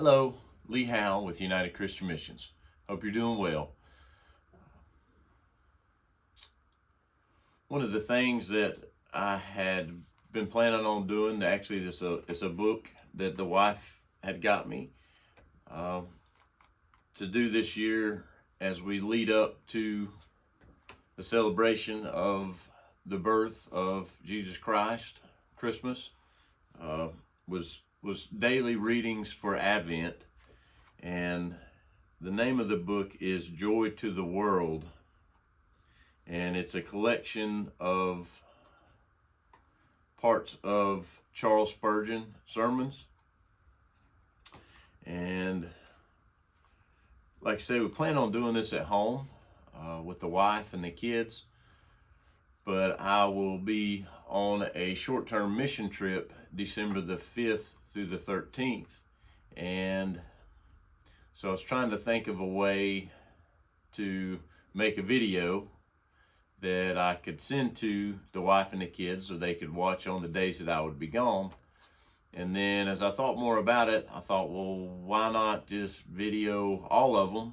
Hello, Lee Howell with United Christian Missions. Hope you're doing well. One of the things that I had been planning on doing, actually it's a book that the wife had got me to do this year as we lead up to the celebration of the birth of Jesus Christ. Christmas was daily readings for Advent, and the name of the book is Joy to the World, and it's a collection of parts of Charles Spurgeon sermons. And like I say, we plan on doing this at home with the wife and the kids, but I will be on a short-term mission trip December the 5th through the 13th. And so I was trying to think of a way to make a video that I could send to the wife and the kids so they could watch on the days that I would be gone. And then as I thought more about it, I thought, well, why not just video all of them?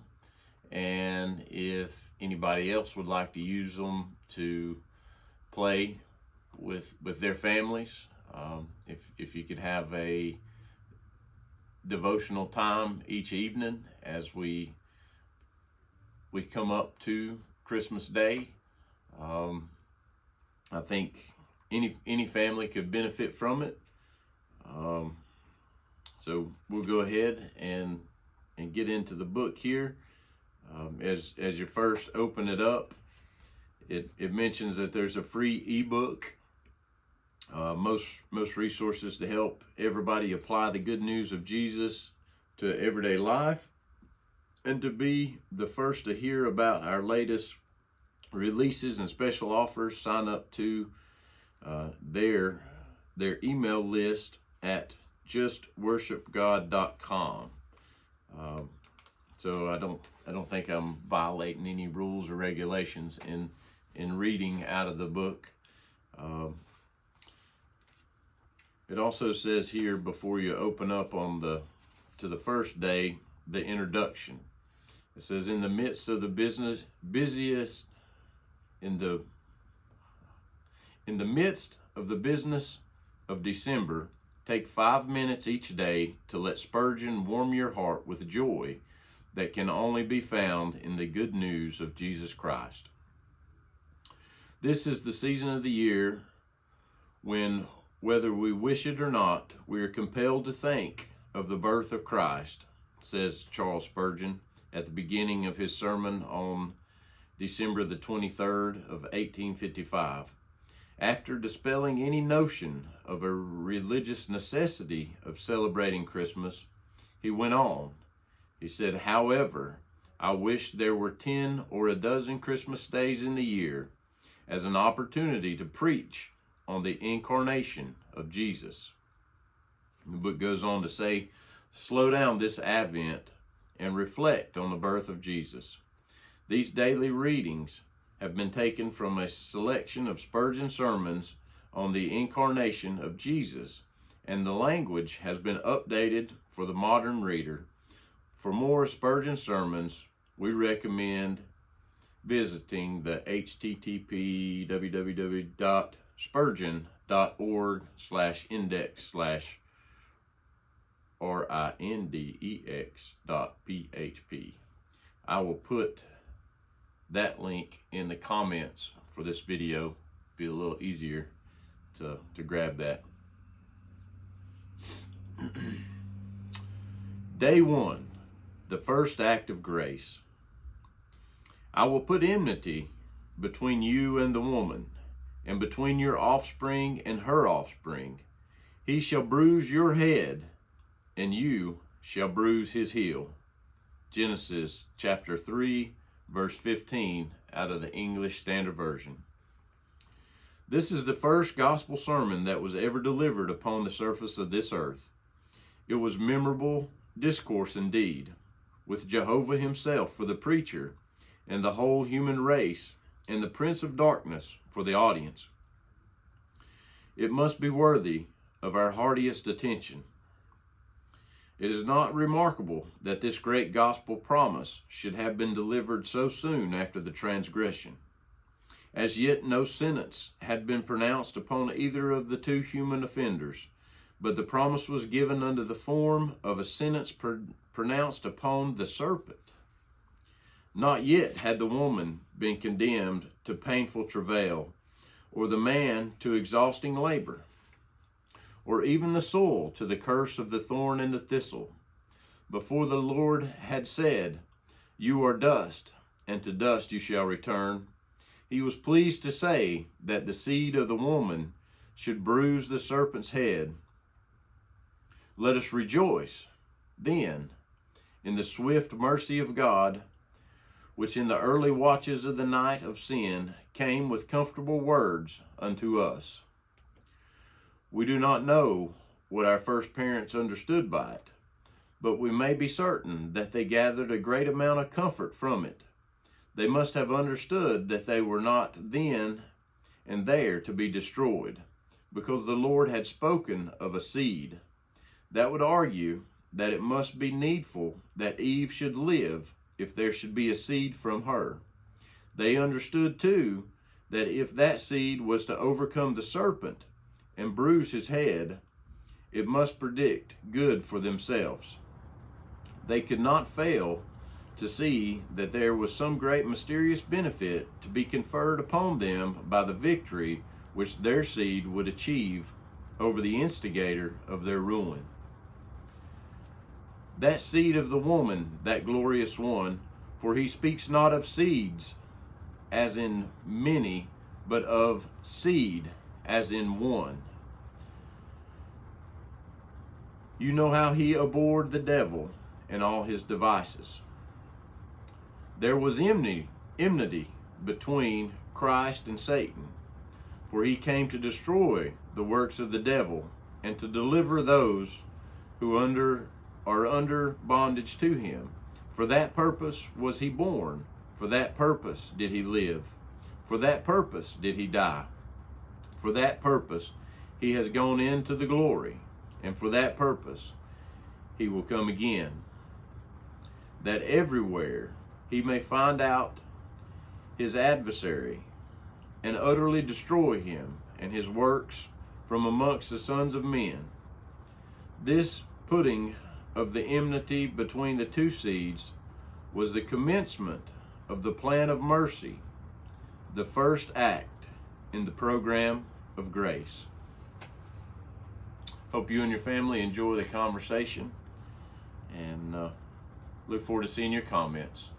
And if anybody else would like to use them to play with their families, if you could have a devotional time each evening as we come up to Christmas Day. I think any family could benefit from it. So we'll go ahead and get into the book here. As you first open it up, it mentions that there's a free ebook. Most resources to help everybody apply the good news of Jesus to everyday life, and to be the first to hear about our latest releases and special offers. Sign up to their email list at justworshipgod.com. So I don't think I'm violating any rules or regulations in reading out of the book. It also says here, before you open up to the first day, the introduction. It says, in the midst of the midst of the business of December, take 5 minutes each day to let Spurgeon warm your heart with joy that can only be found in the good news of Jesus Christ. This is the season of the year when, whether we wish it or not, we are compelled to think of the birth of Christ, says Charles Spurgeon at the beginning of his sermon on December the 23rd of 1855. After dispelling any notion of a religious necessity of celebrating Christmas, he went on. He said, however, I wish there were 10 or a dozen Christmas days in the year as an opportunity to preach on the incarnation of Jesus. The book goes on to say, slow down this Advent and reflect on the birth of Jesus. These daily readings have been taken from a selection of Spurgeon sermons on the incarnation of Jesus, and the language has been updated for the modern reader. For more Spurgeon sermons, we recommend visiting the http://spurgeon.org/index.php. I will put that link in the comments for this video. Be a little easier to grab that. Day 1, the first act of grace. I will put enmity between you and the woman, and between your offspring and her offspring. He shall bruise your head, and you shall bruise his heel. Genesis chapter 3, verse 15, out of the English Standard Version. This is the first gospel sermon that was ever delivered upon the surface of this earth. It was memorable discourse indeed, with Jehovah himself for the preacher, and the whole human race, and the prince of darkness for the audience. It must be worthy of our heartiest attention. It is not remarkable that this great gospel promise should have been delivered so soon after the transgression. As yet no sentence had been pronounced upon either of the two human offenders, but the promise was given under the form of a sentence pronounced upon the serpent. Not yet had the woman been condemned to painful travail, or the man to exhausting labor, or even the soil to the curse of the thorn and the thistle, before the Lord had said, "You are dust, and to dust you shall return." He was pleased to say that the seed of the woman should bruise the serpent's head. Let us rejoice, then, in the swift mercy of God, which in the early watches of the night of sin came with comfortable words unto us. We do not know what our first parents understood by it, but we may be certain that they gathered a great amount of comfort from it. They must have understood that they were not then and there to be destroyed, because the Lord had spoken of a seed. That would argue that it must be needful that Eve should live if there should be a seed from her. They understood too that if that seed was to overcome the serpent and bruise his head, it must predict good for themselves. They could not fail to see that there was some great mysterious benefit to be conferred upon them by the victory which their seed would achieve over the instigator of their ruin. That seed of the woman, that glorious one, for he speaks not of seeds as in many, but of seed as in one. You know how he abhorred the devil and all his devices. There was enmity between Christ and Satan, for he came to destroy the works of the devil and to deliver those who are under bondage to him. For that purpose was he born. For that purpose did he live. For that purpose did he die. For that purpose he has gone into the glory. And for that purpose he will come again, that everywhere he may find out his adversary and utterly destroy him and his works from amongst the sons of men. This putting of the enmity between the two seeds was the commencement of the plan of mercy, the first act in the program of grace. Hope you and your family enjoy the conversation, and look forward to seeing your comments.